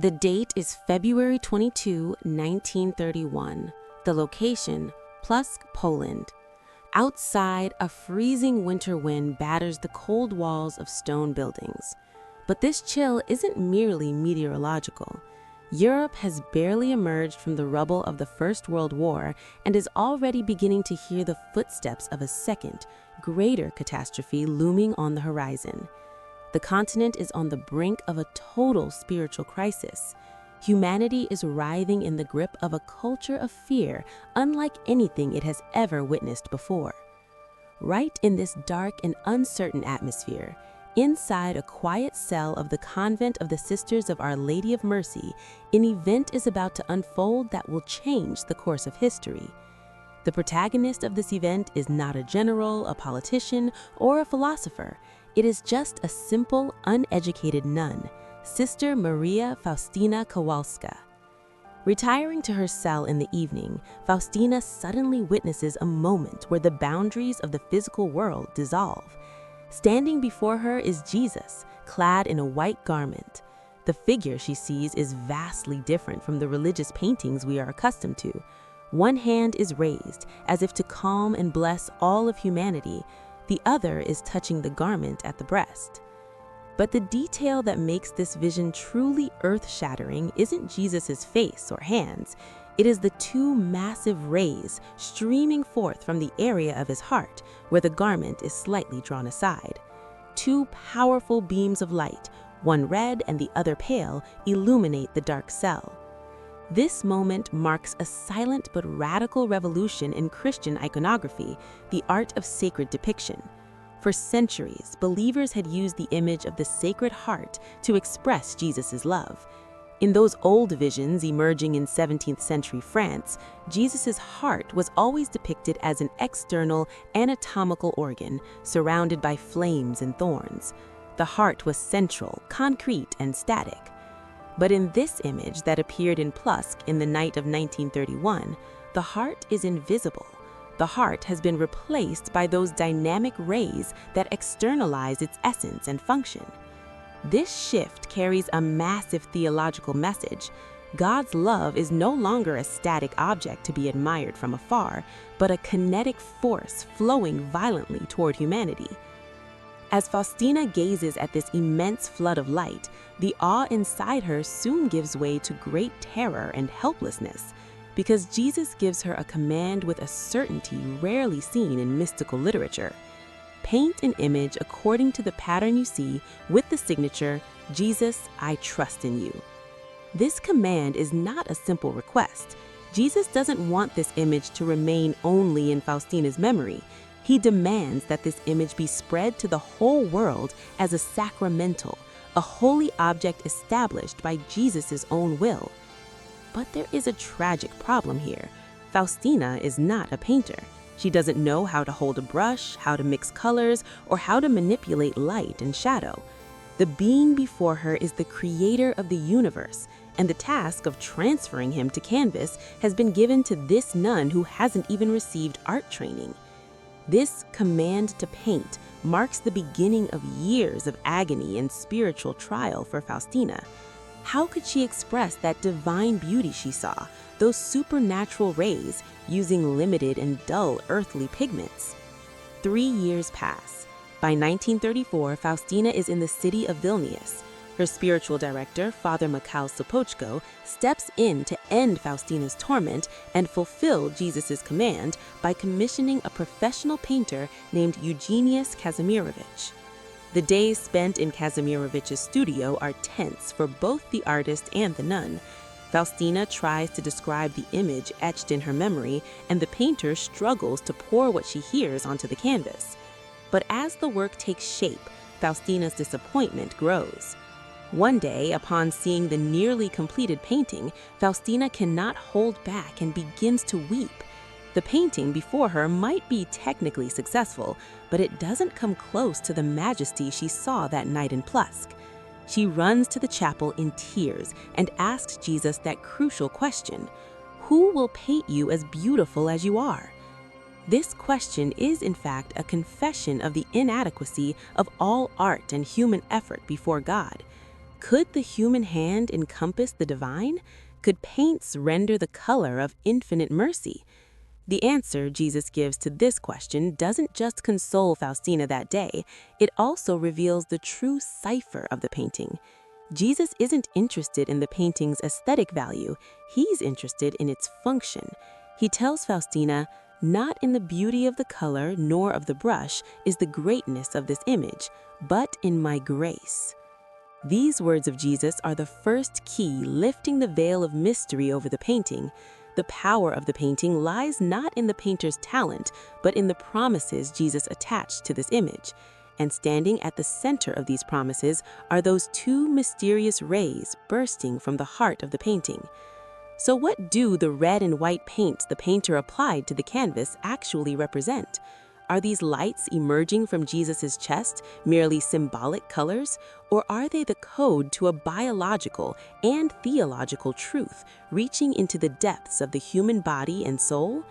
The date is February 22, 1931. The location, Płock, Poland. Outside, a freezing winter wind batters the cold walls of stone buildings. But this chill isn't merely meteorological. Europe has barely emerged from the rubble of the First World War and is already beginning to hear the footsteps of a second, greater catastrophe looming on the horizon. The continent is on the brink of a total spiritual crisis. Humanity is writhing in the grip of a culture of fear unlike anything it has ever witnessed before. Right in this dark and uncertain atmosphere, inside a quiet cell of the convent of the Sisters of Our Lady of Mercy, an event is about to unfold that will change the course of history. The protagonist of this event is not a general, a politician, or a philosopher. It is just a simple, uneducated nun, Sister Maria Faustina Kowalska. Retiring to her cell in the evening, Faustina suddenly witnesses a moment where the boundaries of the physical world dissolve. Standing before her is Jesus, clad in a white garment. The figure she sees is vastly different from the religious paintings we are accustomed to. One hand is raised, as if to calm and bless all of humanity. The other is touching the garment at the breast. But the detail that makes this vision truly earth-shattering isn't Jesus' face or hands. It is the two massive rays streaming forth from the area of his heart, where the garment is slightly drawn aside. Two powerful beams of light, one red and the other pale, illuminate the dark cell. This moment marks a silent but radical revolution in Christian iconography, the art of sacred depiction. For centuries, believers had used the image of the Sacred Heart to express Jesus' love. In those old visions emerging in 17th century France, Jesus' heart was always depicted as an external, anatomical organ surrounded by flames and thorns. The heart was central, concrete, and static. But in this image that appeared in Płock in the night of 1931, the heart is invisible. The heart has been replaced by those dynamic rays that externalize its essence and function. This shift carries a massive theological message. God's love is no longer a static object to be admired from afar, but a kinetic force flowing violently toward humanity. As Faustina gazes at this immense flood of light, the awe inside her soon gives way to great terror and helplessness, because Jesus gives her a command with a certainty rarely seen in mystical literature. Paint an image according to the pattern you see with the signature, Jesus, I trust in you. This command is not a simple request. Jesus doesn't want this image to remain only in Faustina's memory. He demands that this image be spread to the whole world as a sacramental, a holy object established by Jesus' own will. But there is a tragic problem here. Faustina is not a painter. She doesn't know how to hold a brush, how to mix colors, or how to manipulate light and shadow. The being before her is the creator of the universe, and the task of transferring him to canvas has been given to this nun who hasn't even received art training. This command to paint marks the beginning of years of agony and spiritual trial for Faustina. How could she express that divine beauty she saw, those supernatural rays, using limited and dull earthly pigments? 3 years pass. By 1934, Faustina is in the city of Vilnius. Her spiritual director, Father Płock, steps in to end Faustina's torment and fulfill Jesus' command by commissioning a professional painter named Eugeniusz Kazimierowicz. The days spent in Kazimierowicz's studio are tense for both the artist and the nun. Faustina tries to describe the image etched in her memory, and the painter struggles to pour what she hears onto the canvas. But as the work takes shape, Faustina's disappointment grows. One day, upon seeing the nearly completed painting, Faustina cannot hold back and begins to weep. The painting before her might be technically successful, but it doesn't come close to the majesty she saw that night in Płock. She runs to the chapel in tears and asks Jesus that crucial question: who will paint you as beautiful as you are? This question is, in fact, a confession of the inadequacy of all art and human effort before God. Could the human hand encompass the divine? Could paints render the color of infinite mercy? The answer Jesus gives to this question doesn't just console Faustina that day, it also reveals the true cipher of the painting. Jesus isn't interested in the painting's aesthetic value, he's interested in its function. He tells Faustina, "Not in the beauty of the color nor of the brush is the greatness of this image, but in my grace." These words of Jesus are the first key lifting the veil of mystery over the painting. The power of the painting lies not in the painter's talent, but in the promises Jesus attached to this image. And standing at the center of these promises are those two mysterious rays bursting from the heart of the painting. So what do the red and white paints the painter applied to the canvas actually represent? Are these lights emerging from Jesus' chest merely symbolic colors, or are they the code to a biological and theological truth reaching into the depths of the human body and soul?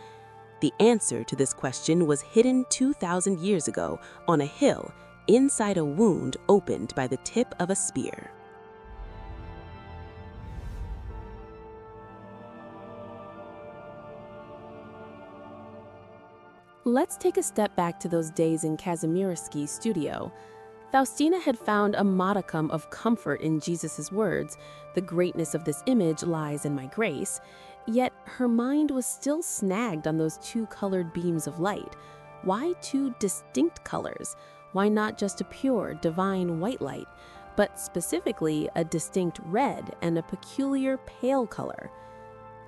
The answer to this question was hidden 2,000 years ago on a hill inside a wound opened by the tip of a spear. Let's take a step back to those days in Kazimierski's studio. Faustina had found a modicum of comfort in Jesus' words, "The greatness of this image lies in my grace," yet her mind was still snagged on those two colored beams of light. Why two distinct colors? Why not just a pure, divine white light, but specifically a distinct red and a peculiar pale color?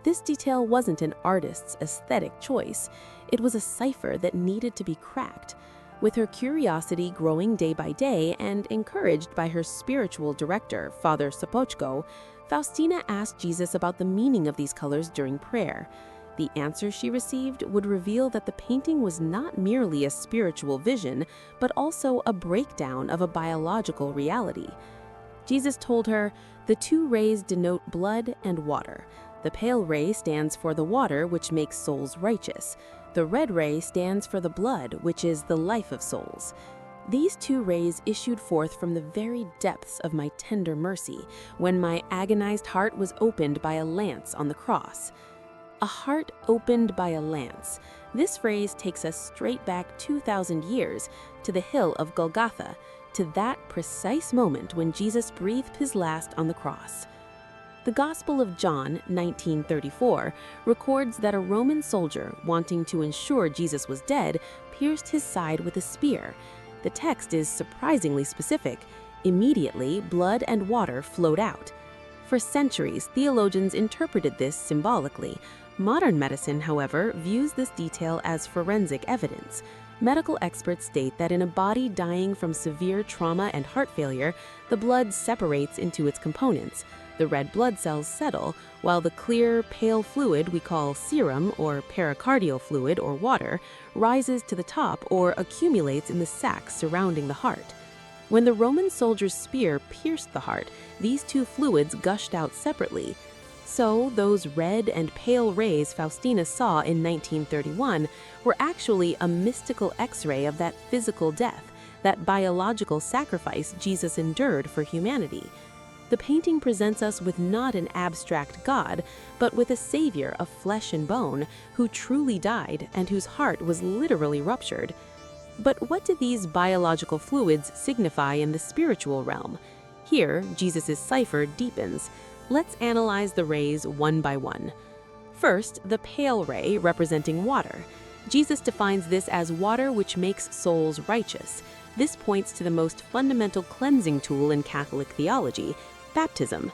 This detail wasn't an artist's aesthetic choice. It was a cipher that needed to be cracked. With her curiosity growing day by day and encouraged by her spiritual director, Father Płock, Faustina asked Jesus about the meaning of these colors during prayer. The answer she received would reveal that the painting was not merely a spiritual vision, but also a breakdown of a biological reality. Jesus told her, "The two rays denote blood and water. The pale ray stands for the water, which makes souls righteous. The red ray stands for the blood, which is the life of souls. These two rays issued forth from the very depths of my tender mercy, when my agonized heart was opened by a lance on the cross." A heart opened by a lance. This phrase takes us straight back 2,000 years to the hill of Golgotha, to that precise moment when Jesus breathed his last on the cross. The Gospel of John, 1934, records that a Roman soldier, wanting to ensure Jesus was dead, pierced his side with a spear. The text is surprisingly specific. Immediately, blood and water flowed out. For centuries, theologians interpreted this symbolically. Modern medicine, however, views this detail as forensic evidence. Medical experts state that in a body dying from severe trauma and heart failure, the blood separates into its components. The red blood cells settle, while the clear, pale fluid we call serum or pericardial fluid or water rises to the top or accumulates in the sacs surrounding the heart. When the Roman soldier's spear pierced the heart, these two fluids gushed out separately. So those red and pale rays Faustina saw in 1931 were actually a mystical X-ray of that physical death, that biological sacrifice Jesus endured for humanity. The painting presents us with not an abstract God, but with a Savior of flesh and bone who truly died and whose heart was literally ruptured. But what do these biological fluids signify in the spiritual realm? Here, Jesus' cipher deepens. Let's analyze the rays one by one. First, the pale ray representing water. Jesus defines this as water which makes souls righteous. This points to the most fundamental cleansing tool in Catholic theology, baptism.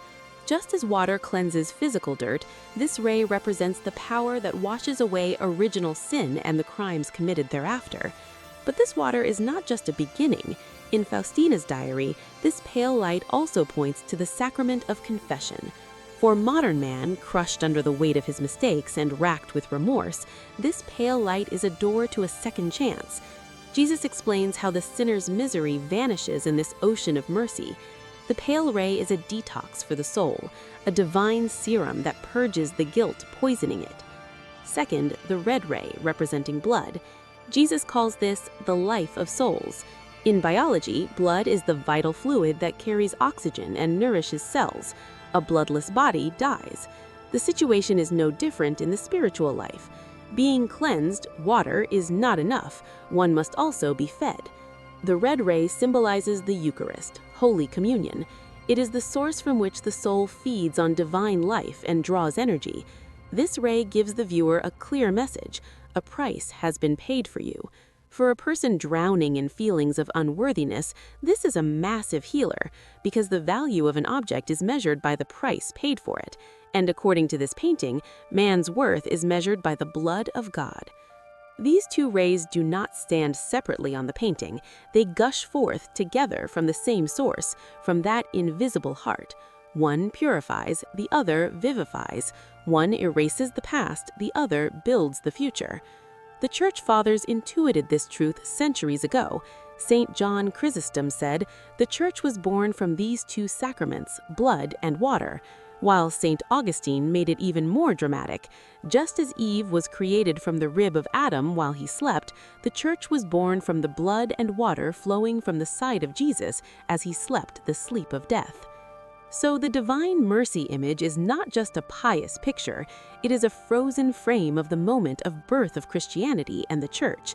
Just as water cleanses physical dirt, this ray represents the power that washes away original sin and the crimes committed thereafter. But this water is not just a beginning. In Faustina's diary, this pale light also points to the sacrament of confession. For modern man, crushed under the weight of his mistakes and racked with remorse, this pale light is a door to a second chance. Jesus explains how the sinner's misery vanishes in this ocean of mercy. The pale ray is a detox for the soul, a divine serum that purges the guilt poisoning it. Second, the red ray, representing blood. Jesus calls this the life of souls. In biology, blood is the vital fluid that carries oxygen and nourishes cells. A bloodless body dies. The situation is no different in the spiritual life. Being cleansed, water is not enough. One must also be fed. The red ray symbolizes the Eucharist, Holy Communion. It is the source from which the soul feeds on divine life and draws energy. This ray gives the viewer a clear message: a price has been paid for you. For a person drowning in feelings of unworthiness, this is a massive healer, because the value of an object is measured by the price paid for it. And according to this painting, man's worth is measured by the blood of God. These two rays do not stand separately on the painting. They gush forth together from the same source, from that invisible heart. One purifies, the other vivifies. One erases the past, the other builds the future. The Church Fathers intuited this truth centuries ago. St. John Chrysostom said, "The Church was born from these two sacraments, blood and water," while St. Augustine made it even more dramatic. Just as Eve was created from the rib of Adam while he slept, the Church was born from the blood and water flowing from the side of Jesus as he slept the sleep of death. So the Divine Mercy image is not just a pious picture, it is a frozen frame of the moment of birth of Christianity and the Church.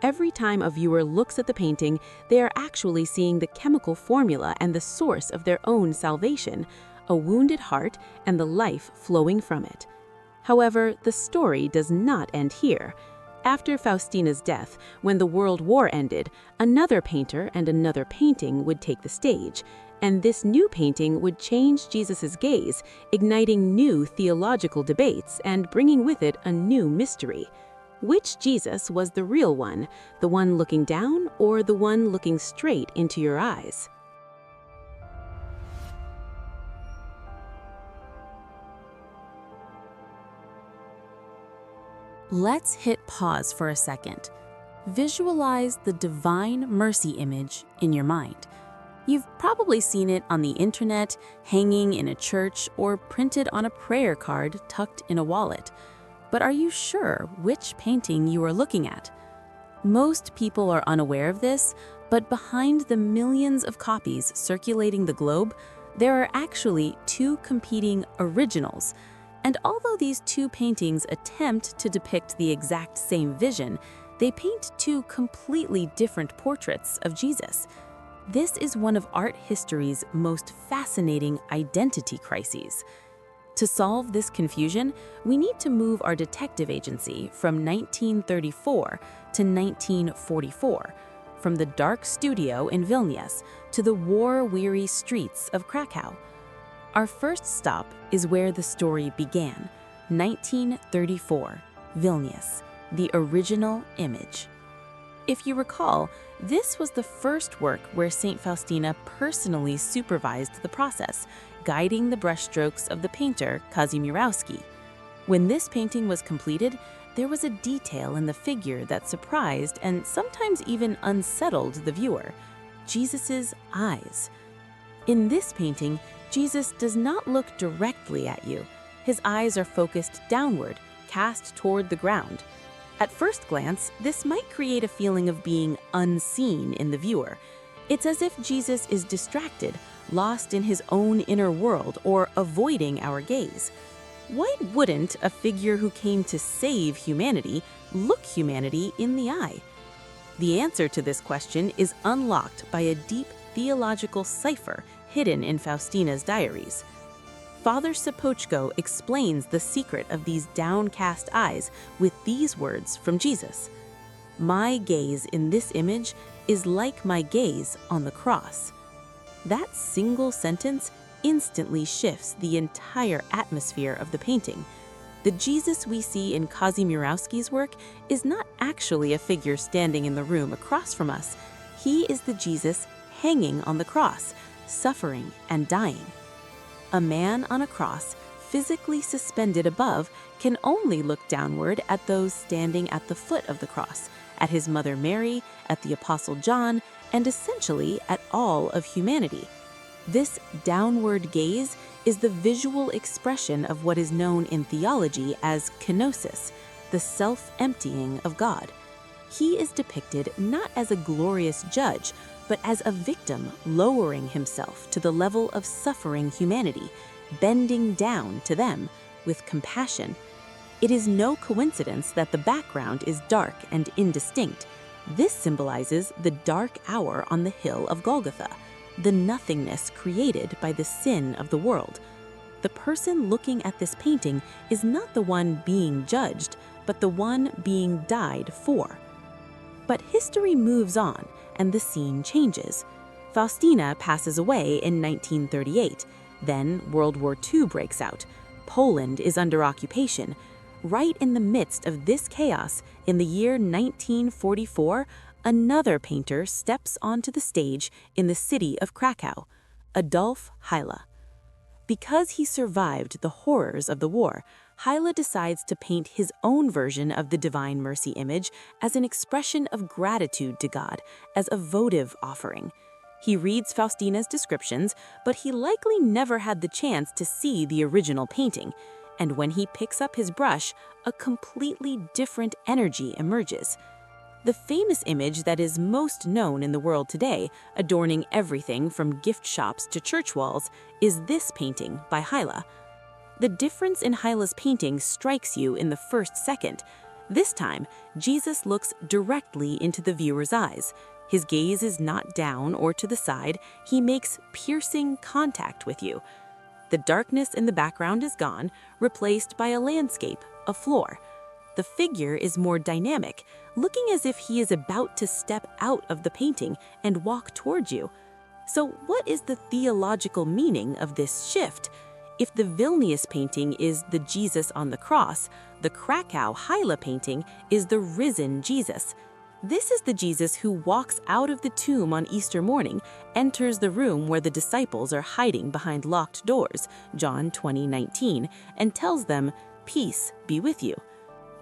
Every time a viewer looks at the painting, they are actually seeing the chemical formula and the source of their own salvation, a wounded heart and the life flowing from it. However, the story does not end here. After Faustina's death, when the World War ended, another painter and another painting would take the stage, and this new painting would change Jesus' gaze, igniting new theological debates and bringing with it a new mystery. Which Jesus was the real one, the one looking down or the one looking straight into your eyes? Let's hit pause for a second. Visualize the Divine Mercy image in your mind. You've probably seen it on the internet, hanging in a church, or printed on a prayer card tucked in a wallet. But are you sure which painting you are looking at? Most people are unaware of this, but behind the millions of copies circulating the globe, there are actually two competing originals. And although these two paintings attempt to depict the exact same vision, they paint two completely different portraits of Jesus. This is one of art history's most fascinating identity crises. To solve this confusion, we need to move our detective agency from 1934 to 1944, from the dark studio in Vilnius to the war-weary streets of Krakow. Our first stop is where the story began, 1934, Vilnius, the original image. If you recall, this was the first work where Saint Faustina personally supervised the process, guiding the brushstrokes of the painter Kazimierowski. When this painting was completed, there was a detail in the figure that surprised and sometimes even unsettled the viewer: Jesus's eyes. In this painting, Jesus does not look directly at you. His eyes are focused downward, cast toward the ground. At first glance, this might create a feeling of being unseen in the viewer. It's as if Jesus is distracted, lost in his own inner world, or avoiding our gaze. Why wouldn't a figure who came to save humanity look humanity in the eye? The answer to this question is unlocked by a deep theological cipher hidden in Faustina's diaries. Father Płock explains the secret of these downcast eyes with these words from Jesus: "My gaze in this image is like my gaze on the cross." That single sentence instantly shifts the entire atmosphere of the painting. The Jesus we see in Kazimierowski's work is not actually a figure standing in the room across from us. He is the Jesus hanging on the cross, suffering and dying. A man on a cross, physically suspended above, can only look downward at those standing at the foot of the cross, at his mother Mary, at the Apostle John, and essentially at all of humanity. This downward gaze is the visual expression of what is known in theology as kenosis, the self-emptying of God. he is depicted not as a glorious judge, but as a victim lowering himself to the level of suffering humanity, bending down to them with compassion. It is no coincidence that the background is dark and indistinct. This symbolizes the dark hour on the hill of Golgotha, the nothingness created by the sin of the world. The person looking at this painting is not the one being judged, but the one being died for. But history moves on, and the scene changes. Faustina passes away in 1938. Then World War II breaks out. Poland is under occupation. Right in the midst of this chaos, in the year 1944, another painter steps onto the stage in the city of Krakow, Adolf Hyla. Because he survived the horrors of the war, Hyla decides to paint his own version of the Divine Mercy image as an expression of gratitude to God, as a votive offering. He reads Faustina's descriptions, but he likely never had the chance to see the original painting. And when he picks up his brush, a completely different energy emerges. The famous image that is most known in the world today, adorning everything from gift shops to church walls, is this painting by Hyla. The difference in Hyla's painting strikes you in the first second. This time, Jesus looks directly into the viewer's eyes. His gaze is not down or to the side. He makes piercing contact with you. The darkness in the background is gone, replaced by a landscape, a floor. The figure is more dynamic, looking as if he is about to step out of the painting and walk towards you. So what is the theological meaning of this shift? If the Vilnius painting is the Jesus on the cross, the Krakow Hyla painting is the risen Jesus. This is the Jesus who walks out of the tomb on Easter morning, enters the room where the disciples are hiding behind locked doors, John 20:19, and tells them, "Peace be with you."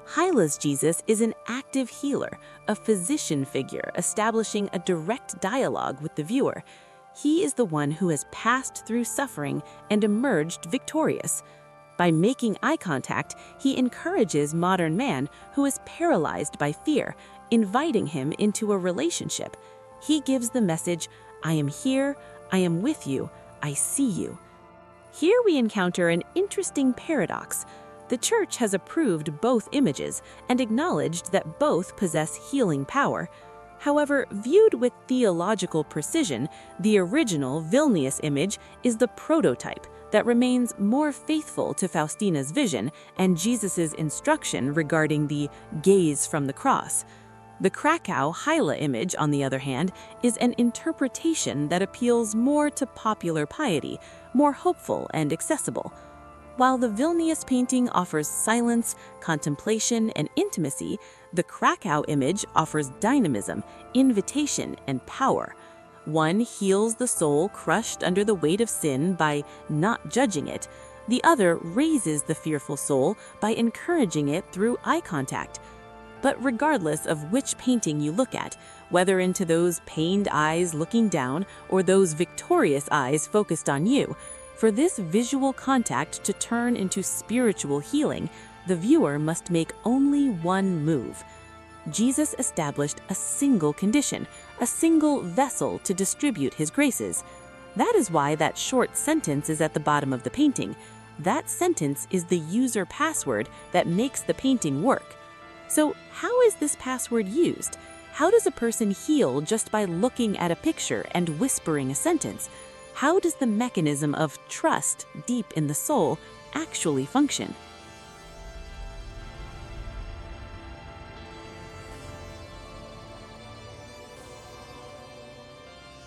Hyla's Jesus is an active healer, a physician figure establishing a direct dialogue with the viewer. He is the one who has passed through suffering and emerged victorious. By making eye contact, he encourages modern man who is paralyzed by fear, inviting him into a relationship. He gives the message, "I am here, I am with you, I see you." Here we encounter an interesting paradox. The Church has approved both images and acknowledged that both possess healing power. However, viewed with theological precision, the original Vilnius image is the prototype that remains more faithful to Faustina's vision and Jesus' instruction regarding the gaze from the cross. The Krakow Hyla image, on the other hand, is an interpretation that appeals more to popular piety, more hopeful and accessible. While the Vilnius painting offers silence, contemplation, and intimacy, the Krakow image offers dynamism, invitation, and power. One heals the soul crushed under the weight of sin by not judging it. The other raises the fearful soul by encouraging it through eye contact. But regardless of which painting you look at, whether into those pained eyes looking down or those victorious eyes focused on you, for this visual contact to turn into spiritual healing, the viewer must make only one move. Jesus established a single condition, a single vessel to distribute his graces. That is why that short sentence is at the bottom of the painting. That sentence is the user password that makes the painting work. So how is this password used? How does a person heal just by looking at a picture and whispering a sentence? How does the mechanism of trust deep in the soul actually function?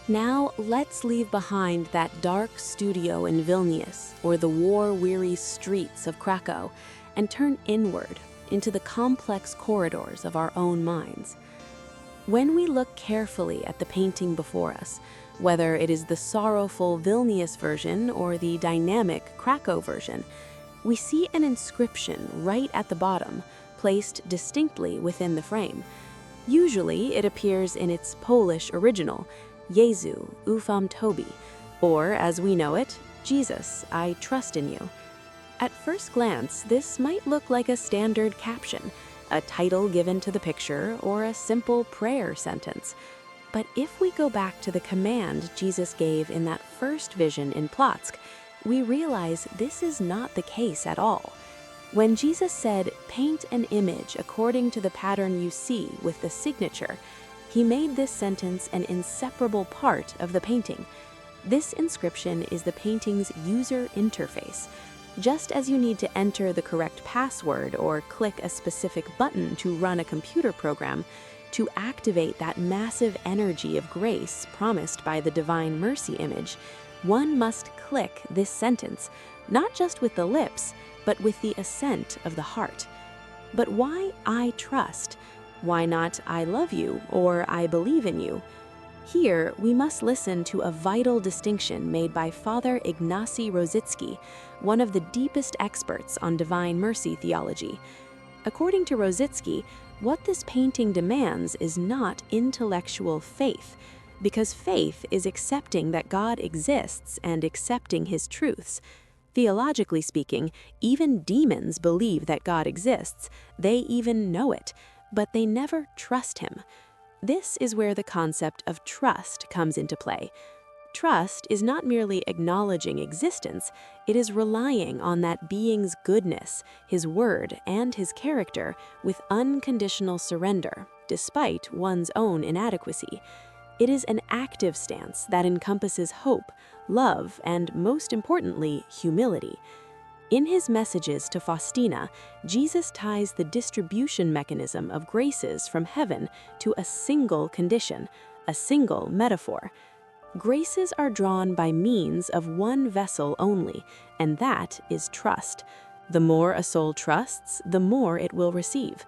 Now let's leave behind that dark studio in Vilnius or the war-weary streets of Krakow and turn inward into the complex corridors of our own minds. When we look carefully at the painting before us, whether it is the sorrowful Vilnius version or the dynamic Krakow version, we see an inscription right at the bottom, placed distinctly within the frame. Usually it appears in its Polish original, Jezu, ufam Tobie, or as we know it, Jesus, I trust in you. At first glance, this might look like a standard caption, a title given to the picture, or a simple prayer sentence. But if we go back to the command Jesus gave in that first vision in Płock, we realize this is not the case at all. When Jesus said, "Paint an image according to the pattern you see with the signature," he made this sentence an inseparable part of the painting. This inscription is the painting's user interface. Just as you need to enter the correct password or click a specific button to run a computer program, to activate that massive energy of grace promised by the Divine Mercy image, one must click this sentence, not just with the lips, but with the assent of the heart. But why "I trust"? Why not "I love you" or "I believe in you"? Here, we must listen to a vital distinction made by Father Ignacy Rosicki, one of the deepest experts on Divine Mercy theology. According to Rosicki, what this painting demands is not intellectual faith, because faith is accepting that God exists and accepting his truths. Theologically speaking, even demons believe that God exists. They even know it, but they never trust him. This is where the concept of trust comes into play. Trust is not merely acknowledging existence, it is relying on that being's goodness, his word, and his character with unconditional surrender, despite one's own inadequacy. It is an active stance that encompasses hope, love, and most importantly, humility. In his messages to Faustina, Jesus ties the distribution mechanism of graces from heaven to a single condition, a single metaphor. Graces are drawn by means of one vessel only, and that is trust. The more a soul trusts, the more it will receive.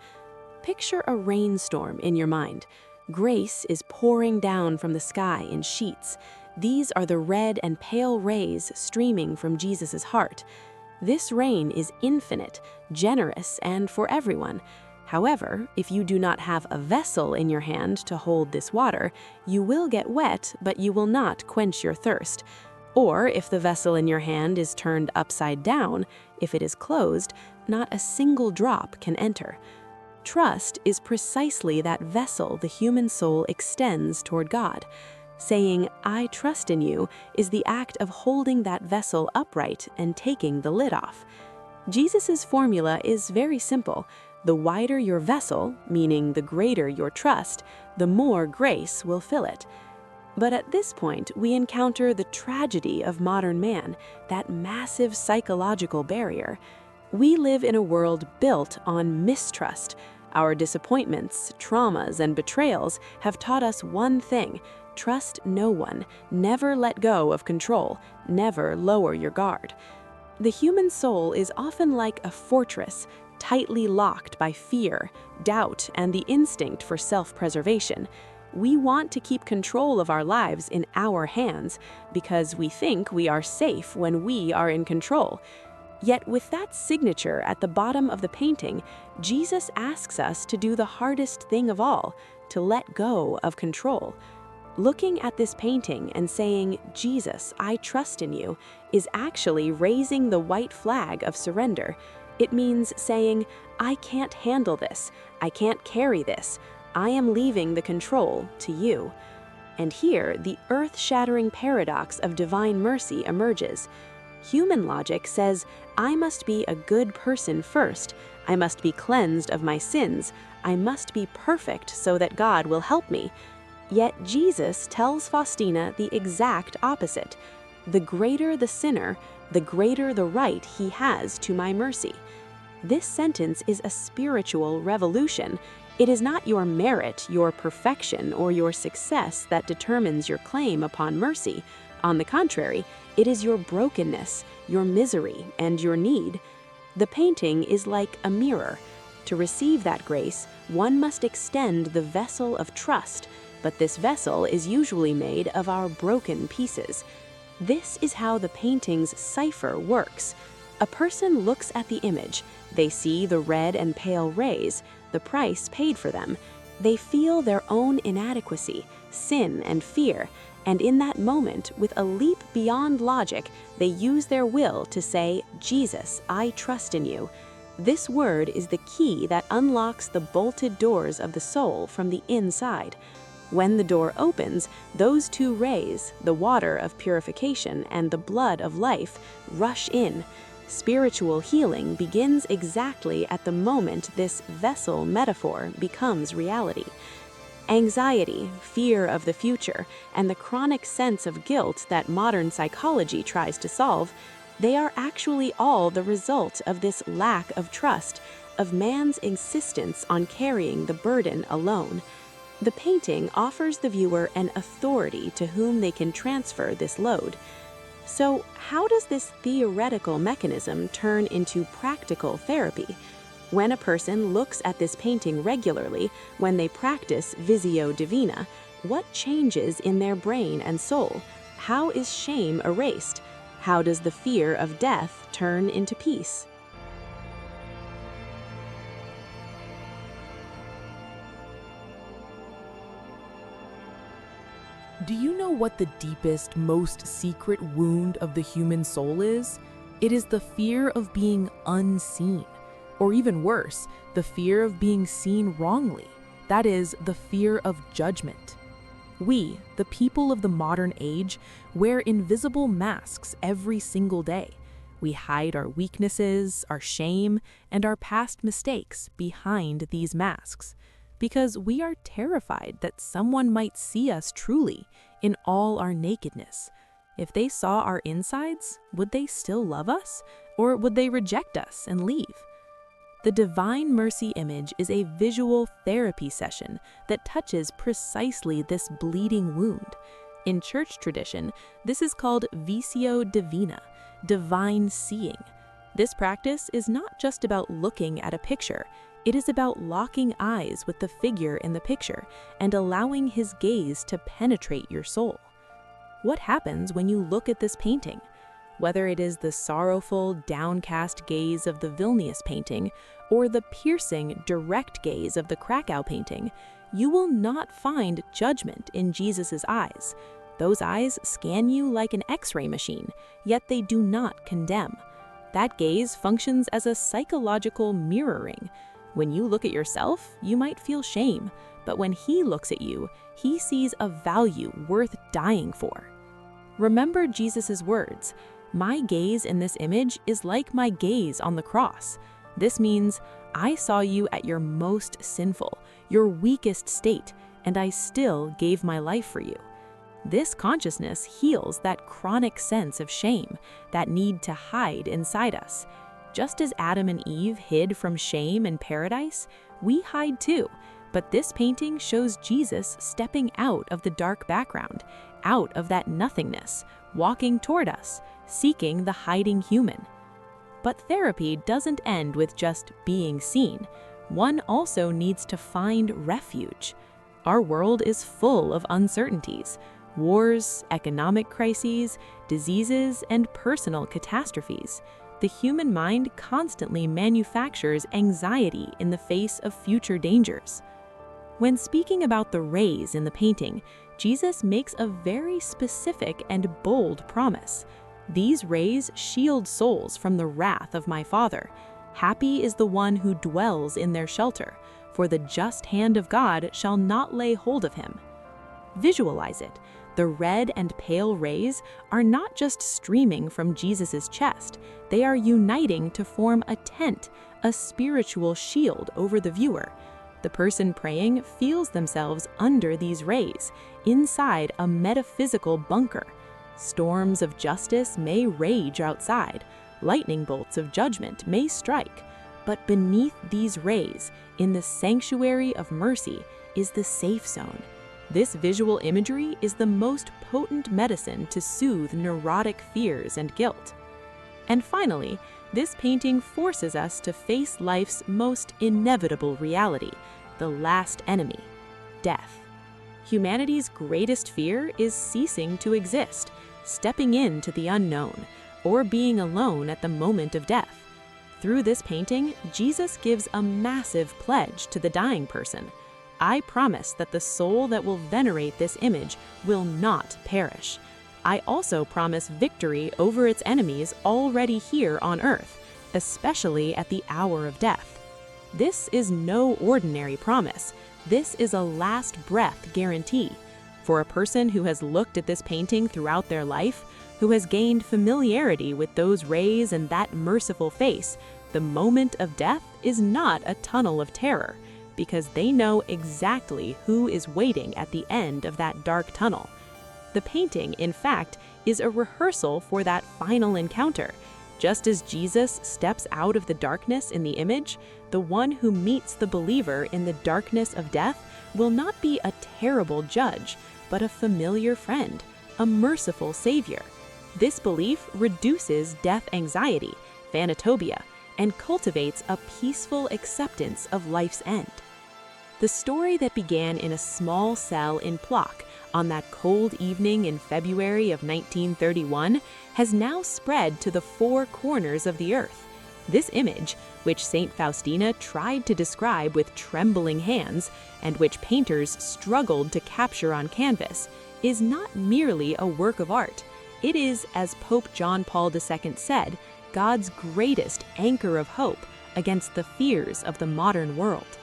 Picture a rainstorm in your mind. Grace is pouring down from the sky in sheets. These are the red and pale rays streaming from Jesus' heart. This rain is infinite, generous, and for everyone. However, if you do not have a vessel in your hand to hold this water, you will get wet, but you will not quench your thirst. Or if the vessel in your hand is turned upside down, if it is closed, not a single drop can enter. Trust is precisely that vessel the human soul extends toward God. Saying, "I trust in you," is the act of holding that vessel upright and taking the lid off. Jesus' formula is very simple. The wider your vessel, meaning the greater your trust, the more grace will fill it. But at this point, we encounter the tragedy of modern man, that massive psychological barrier. We live in a world built on mistrust. Our disappointments, traumas, and betrayals have taught us one thing: trust no one, never let go of control, never lower your guard. The human soul is often like a fortress, tightly locked by fear, doubt, and the instinct for self-preservation. We want to keep control of our lives in our hands because we think we are safe when we are in control. Yet with that signature at the bottom of the painting, Jesus asks us to do the hardest thing of all, to let go of control. Looking at this painting and saying, "Jesus, I trust in you," is actually raising the white flag of surrender. It means saying, "I can't handle this. I can't carry this. I am leaving the control to you." And here, the earth-shattering paradox of divine mercy emerges. Human logic says, I must be a good person first. I must be cleansed of my sins. I must be perfect so that God will help me. Yet Jesus tells Faustina the exact opposite. The greater the sinner, the greater the right he has to my mercy. This sentence is a spiritual revolution. It is not your merit, your perfection, or your success that determines your claim upon mercy. On the contrary, it is your brokenness, your misery, and your need. The painting is like a mirror. To receive that grace, one must extend the vessel of trust, but this vessel is usually made of our broken pieces. This is how the painting's cipher works. A person looks at the image. They see the red and pale rays, the price paid for them. They feel their own inadequacy, sin, and fear, and in that moment, with a leap beyond logic, they use their will to say, "Jesus, I trust in you." This word is the key that unlocks the bolted doors of the soul from the inside. When the door opens, those two rays, the water of purification and the blood of life, rush in. Spiritual healing begins exactly at the moment this vessel metaphor becomes reality. Anxiety, fear of the future, and the chronic sense of guilt that modern psychology tries to solve, they are actually all the result of this lack of trust, of man's insistence on carrying the burden alone. The painting offers the viewer an authority to whom they can transfer this load. So, how does this theoretical mechanism turn into practical therapy? When a person looks at this painting regularly, when they practice Visio Divina, what changes in their brain and soul? How is shame erased? How does the fear of death turn into peace? Do you know what the deepest, most secret wound of the human soul is? It is the fear of being unseen. Or even worse, the fear of being seen wrongly. That is, the fear of judgment. We, the people of the modern age, wear invisible masks every single day. We hide our weaknesses, our shame, and our past mistakes behind these masks, because we are terrified that someone might see us truly in all our nakedness. If they saw our insides, would they still love us, or would they reject us and leave? The Divine Mercy image is a visual therapy session that touches precisely this bleeding wound. In church tradition, this is called Visio Divina, divine seeing. This practice is not just about looking at a picture, it is about locking eyes with the figure in the picture and allowing his gaze to penetrate your soul. What happens when you look at this painting? Whether it is the sorrowful, downcast gaze of the Vilnius painting or the piercing, direct gaze of the Kraków painting, you will not find judgment in Jesus' eyes. Those eyes scan you like an X-ray machine, yet they do not condemn. That gaze functions as a psychological mirroring. When you look at yourself, you might feel shame, but when he looks at you, he sees a value worth dying for. Remember Jesus' words, "My gaze in this image is like my gaze on the cross." This means, I saw you at your most sinful, your weakest state, and I still gave my life for you. This consciousness heals that chronic sense of shame, that need to hide inside us. Just as Adam and Eve hid from shame in paradise, we hide too. But this painting shows Jesus stepping out of the dark background, out of that nothingness, walking toward us, seeking the hiding human. But therapy doesn't end with just being seen. One also needs to find refuge. Our world is full of uncertainties, wars, economic crises, diseases, and personal catastrophes. The human mind constantly manufactures anxiety in the face of future dangers. When speaking about the rays in the painting, Jesus makes a very specific and bold promise. These rays shield souls from the wrath of my Father. Happy is the one who dwells in their shelter, for the just hand of God shall not lay hold of him. Visualize it. The red and pale rays are not just streaming from Jesus' chest, they are uniting to form a tent, a spiritual shield over the viewer. The person praying feels themselves under these rays, inside a metaphysical bunker. Storms of justice may rage outside, lightning bolts of judgment may strike, but beneath these rays, in the sanctuary of mercy, is the safe zone. This visual imagery is the most potent medicine to soothe neurotic fears and guilt. And finally, this painting forces us to face life's most inevitable reality, the last enemy, death. Humanity's greatest fear is ceasing to exist, stepping into the unknown, or being alone at the moment of death. Through this painting, Jesus gives a massive pledge to the dying person. I promise that the soul that will venerate this image will not perish. I also promise victory over its enemies already here on earth, especially at the hour of death. This is no ordinary promise. This is a last breath guarantee. For a person who has looked at this painting throughout their life, who has gained familiarity with those rays and that merciful face, the moment of death is not a tunnel of terror, because they know exactly who is waiting at the end of that dark tunnel. The painting, in fact, is a rehearsal for that final encounter. Just as Jesus steps out of the darkness in the image, the one who meets the believer in the darkness of death will not be a terrible judge, but a familiar friend, a merciful Savior. This belief reduces death anxiety, thanatopia, and cultivates a peaceful acceptance of life's end. The story that began in a small cell in Płock on that cold evening in February of 1931 has now spread to the four corners of the earth. This image, which Saint Faustina tried to describe with trembling hands and which painters struggled to capture on canvas, is not merely a work of art. It is, as Pope John Paul II said, God's greatest anchor of hope against the fears of the modern world.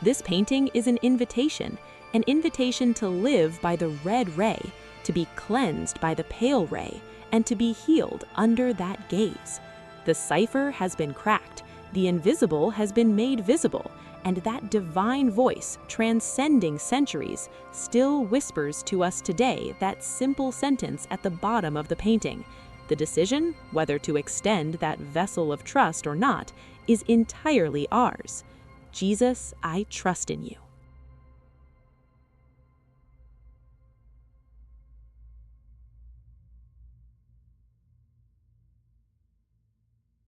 This painting is an invitation to live by the red ray, to be cleansed by the pale ray, and to be healed under that gaze. The cipher has been cracked, the invisible has been made visible, and that divine voice, transcending centuries, still whispers to us today that simple sentence at the bottom of the painting. The decision, whether to extend that vessel of trust or not, is entirely ours. Jesus, I trust in you.